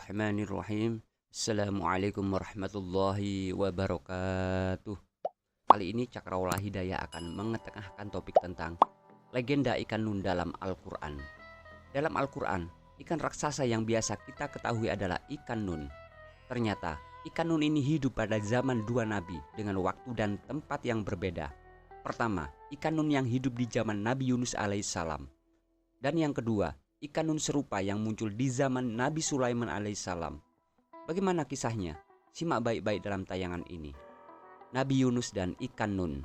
Bismillahirrahmanirrahim. Assalamualaikum warahmatullahi wabarakatuh. Kali ini Cakrawala Hidayah akan mengetengahkan topik tentang legenda ikan nun dalam Al-Quran. Dalam Al-Quran, ikan raksasa yang biasa kita ketahui adalah ikan nun. Ternyata ikan nun ini hidup pada zaman dua nabi dengan waktu dan tempat yang berbeda. Pertama, ikan nun yang hidup di zaman Nabi Yunus alaihissalam. Dan yang kedua, ikan nun serupa yang muncul di zaman Nabi Sulaiman alaihissalam. Bagaimana kisahnya? Simak baik-baik dalam tayangan ini. Nabi Yunus dan ikan nun.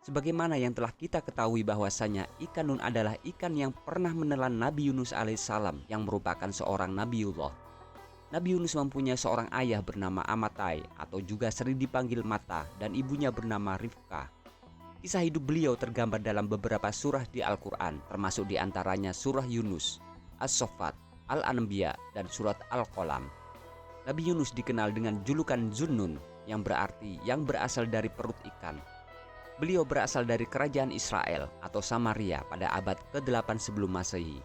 Sebagaimana yang telah kita ketahui bahwasanya ikan nun adalah ikan yang pernah menelan Nabi Yunus alaihissalam yang merupakan seorang Nabiullah. Nabi Yunus mempunyai seorang ayah bernama Amatai atau juga sering dipanggil Mata dan ibunya bernama Rifkah. Kisah hidup beliau tergambar dalam beberapa surah di Al-Quran, termasuk diantaranya surah Yunus, As-Saffat, Al-Anbiya, dan surat Al-Qalam. Nabi Yunus dikenal dengan julukan Zunnun, yang berarti yang berasal dari perut ikan. Beliau berasal dari kerajaan Israel atau Samaria pada abad ke-8 sebelum Masehi.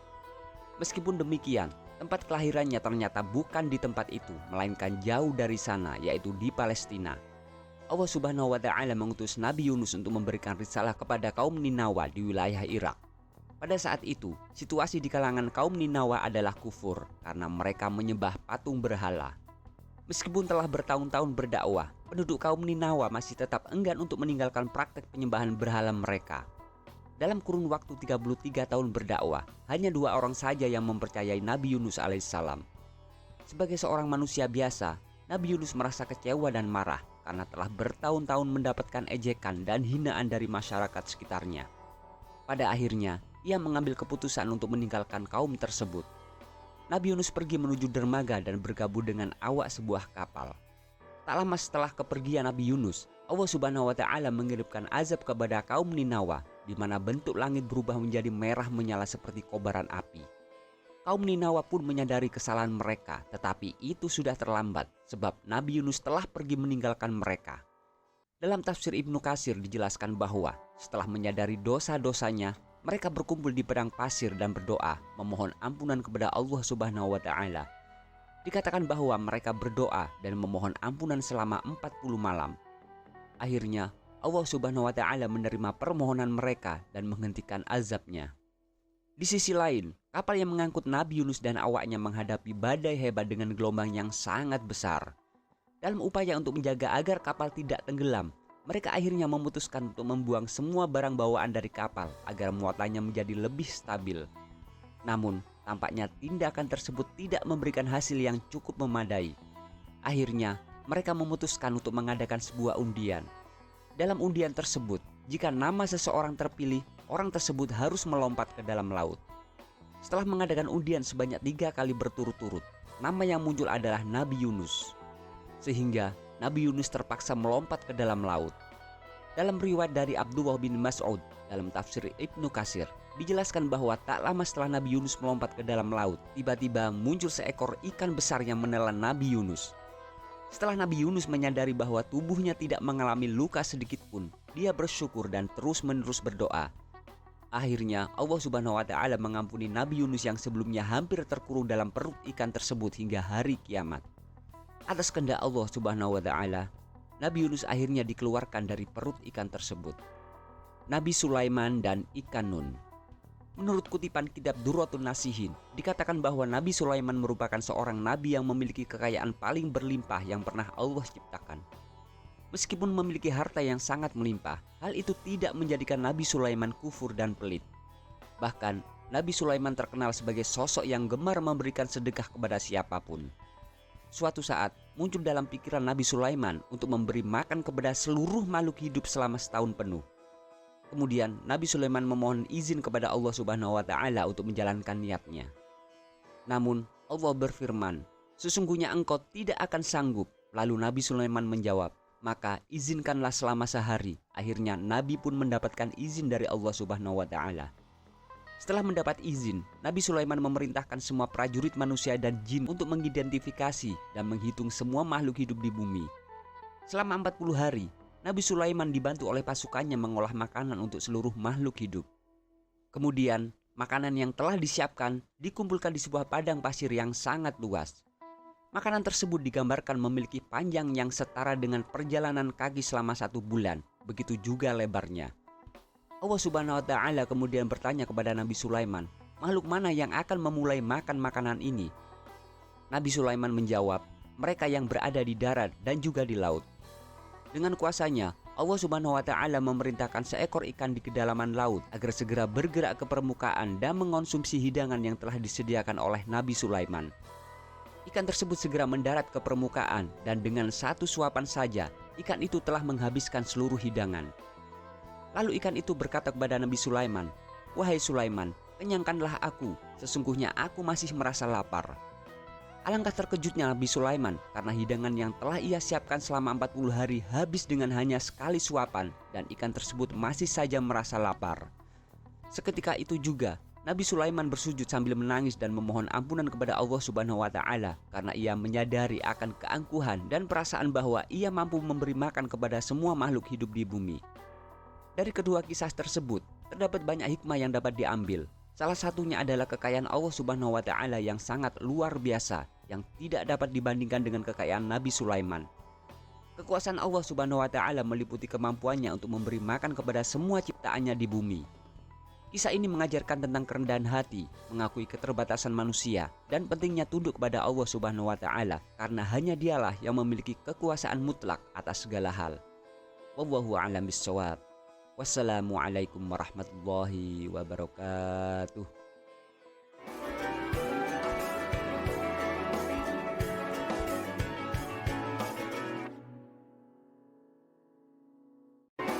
Meskipun demikian, tempat kelahirannya ternyata bukan di tempat itu, melainkan jauh dari sana, yaitu di Palestina. Allah Subhanahu wa Ta'ala mengutus Nabi Yunus untuk memberikan risalah kepada kaum Ninawa di wilayah Irak. Pada saat itu, situasi di kalangan kaum Ninawa adalah kufur karena mereka menyembah patung berhala. Meskipun telah bertahun-tahun berdakwah, penduduk kaum Ninawa masih tetap enggan untuk meninggalkan praktek penyembahan berhala mereka. Dalam kurun waktu 33 tahun berdakwah, hanya 2 orang saja yang mempercayai Nabi Yunus alaihissalam. Sebagai seorang manusia biasa, Nabi Yunus merasa kecewa dan marah karena telah bertahun-tahun mendapatkan ejekan dan hinaan dari masyarakat sekitarnya. Pada akhirnya, ia mengambil keputusan untuk meninggalkan kaum tersebut. Nabi Yunus pergi menuju dermaga dan bergabung dengan awak sebuah kapal. Tak lama setelah kepergian Nabi Yunus, Allah Subhanahu wa Ta'ala mengirimkan azab kepada kaum Ninawa, di mana bentuk langit berubah menjadi merah menyala seperti kobaran api. Kaum Ninawa pun menyadari kesalahan mereka, tetapi itu sudah terlambat sebab Nabi Yunus telah pergi meninggalkan mereka. Dalam tafsir Ibnu Katsir dijelaskan bahwa setelah menyadari dosa-dosanya, mereka berkumpul di padang pasir dan berdoa memohon ampunan kepada Allah Subhanahu wa Ta'ala. Dikatakan bahwa mereka berdoa dan memohon ampunan selama 40 malam. Akhirnya Allah Subhanahu wa Ta'ala menerima permohonan mereka dan menghentikan azabnya. Di sisi lain, kapal yang mengangkut Nabi Yunus dan awaknya menghadapi badai hebat dengan gelombang yang sangat besar. Dalam upaya untuk menjaga agar kapal tidak tenggelam, mereka akhirnya memutuskan untuk membuang semua barang bawaan dari kapal agar muatannya menjadi lebih stabil. Namun, tampaknya tindakan tersebut tidak memberikan hasil yang cukup memadai. Akhirnya, mereka memutuskan untuk mengadakan sebuah undian. Dalam undian tersebut, jika nama seseorang terpilih, orang tersebut harus melompat ke dalam laut. Setelah mengadakan undian sebanyak 3 kali berturut-turut, nama yang muncul adalah Nabi Yunus. Sehingga Nabi Yunus terpaksa melompat ke dalam laut. Dalam riwayat dari Abdullah bin Mas'ud dalam tafsir Ibnu Katsir, dijelaskan bahwa tak lama setelah Nabi Yunus melompat ke dalam laut, tiba-tiba muncul seekor ikan besar yang menelan Nabi Yunus. Setelah Nabi Yunus menyadari bahwa tubuhnya tidak mengalami luka sedikit pun, dia bersyukur dan terus-menerus berdoa. Akhirnya Allah Subhanahu wa Ta'ala mengampuni Nabi Yunus yang sebelumnya hampir terkurung dalam perut ikan tersebut hingga hari kiamat. Atas kehendak Allah Subhanahu wa Ta'ala, Nabi Yunus akhirnya dikeluarkan dari perut ikan tersebut. Nabi Sulaiman dan ikan nun. Menurut kutipan kitab Durratun Nasihin, dikatakan bahwa Nabi Sulaiman merupakan seorang nabi yang memiliki kekayaan paling berlimpah yang pernah Allah ciptakan. Meskipun memiliki harta yang sangat melimpah, hal itu tidak menjadikan Nabi Sulaiman kufur dan pelit. Bahkan, Nabi Sulaiman terkenal sebagai sosok yang gemar memberikan sedekah kepada siapapun. Suatu saat, muncul dalam pikiran Nabi Sulaiman untuk memberi makan kepada seluruh makhluk hidup selama setahun penuh. Kemudian Nabi Sulaiman memohon izin kepada Allah Subhanahu wa Ta'ala untuk menjalankan niatnya. Namun Allah berfirman, "Sesungguhnya engkau tidak akan sanggup." Lalu Nabi Sulaiman menjawab, "Maka izinkanlah selama sehari." Akhirnya Nabi pun mendapatkan izin dari Allah Subhanahu wa Ta'ala. Setelah mendapat izin, Nabi Sulaiman memerintahkan semua prajurit manusia dan jin untuk mengidentifikasi dan menghitung semua makhluk hidup di bumi. Selama 40 hari, Nabi Sulaiman dibantu oleh pasukannya mengolah makanan untuk seluruh makhluk hidup. Kemudian, makanan yang telah disiapkan dikumpulkan di sebuah padang pasir yang sangat luas. Makanan tersebut digambarkan memiliki panjang yang setara dengan perjalanan kaki selama 1 bulan. Begitu juga lebarnya. Allah Subhanahu wa Ta'ala kemudian bertanya kepada Nabi Sulaiman, makhluk mana yang akan memulai makan makanan ini? Nabi Sulaiman menjawab, mereka yang berada di darat dan juga di laut. Dengan kuasanya, Allah Subhanahu wa Ta'ala memerintahkan seekor ikan di kedalaman laut agar segera bergerak ke permukaan dan mengonsumsi hidangan yang telah disediakan oleh Nabi Sulaiman. Ikan tersebut segera mendarat ke permukaan dan dengan satu suapan saja, ikan itu telah menghabiskan seluruh hidangan. Lalu ikan itu berkata kepada Nabi Sulaiman, "Wahai Sulaiman, kenyangkanlah aku, sesungguhnya aku masih merasa lapar." Alangkah terkejutnya Nabi Sulaiman karena hidangan yang telah ia siapkan selama 40 hari habis dengan hanya sekali suapan dan ikan tersebut masih saja merasa lapar. Seketika itu juga, Nabi Sulaiman bersujud sambil menangis dan memohon ampunan kepada Allah Subhanahu wa Ta'ala karena ia menyadari akan keangkuhan dan perasaan bahwa ia mampu memberi makan kepada semua makhluk hidup di bumi. Dari kedua kisah tersebut, terdapat banyak hikmah yang dapat diambil. Salah satunya adalah kekayaan Allah Subhanahu wa Ta'ala yang sangat luar biasa, yang tidak dapat dibandingkan dengan kekayaan Nabi Sulaiman. Kekuasaan Allah Subhanahu wa Ta'ala meliputi kemampuannya untuk memberi makan kepada semua ciptaannya di bumi. Kisah ini mengajarkan tentang kerendahan hati, mengakui keterbatasan manusia, dan pentingnya tunduk kepada Allah Subhanahu wa Ta'ala karena hanya Dialah yang memiliki kekuasaan mutlak atas segala hal. Wallahu a'lam bishawab. Wassalamualaikum warahmatullahi wabarakatuh.